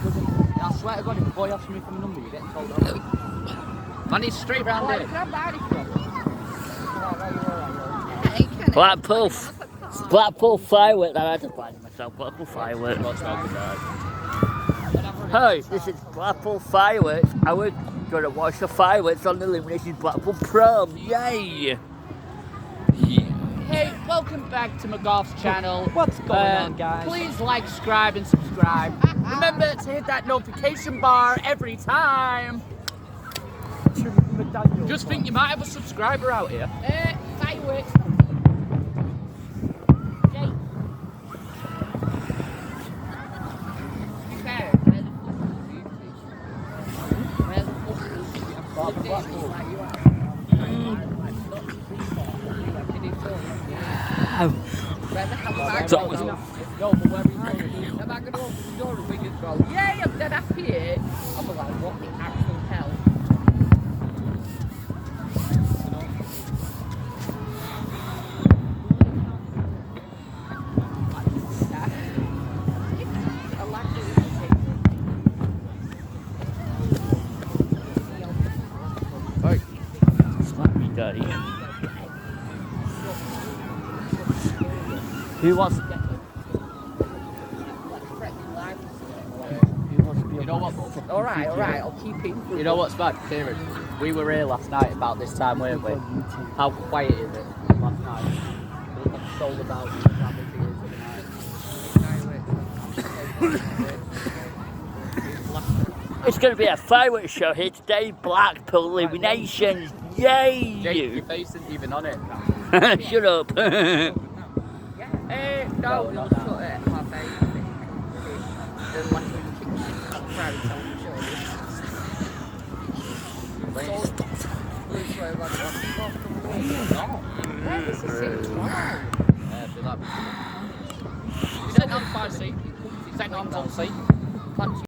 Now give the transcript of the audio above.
I swear to God, if a boy asks me for my number, you get told off. Man, it's straight round here. Blackpool. Blackpool fireworks. I had to find myself. Blackpool fireworks. Hey, this is Blackpool fireworks. I was going to watch the fireworks on the Illumination Blackpool prom. Yay! Hey, welcome back to McGoff's channel. What's going on, guys? Please like, subscribe, and subscribe. Remember to hit that notification bar every time. Just think you might have a subscriber out here. Fireworks. Yeah, I'm dead happy here. I'm like, what the actual hell? Slap me, daddy. Who wants to get You know what? Alright, I'll keep it. You know what's bad, Kieran? We were here last night about this time, weren't we? How quiet is it last night? We told about how big it is tonight. It's going to be a fireworks show here today. Blackpool Illuminations. Yay! Jake, your face isn't even on it. Shut up. No, we'll just put it my face. Is that on 5 seat? Is that on 10 seat?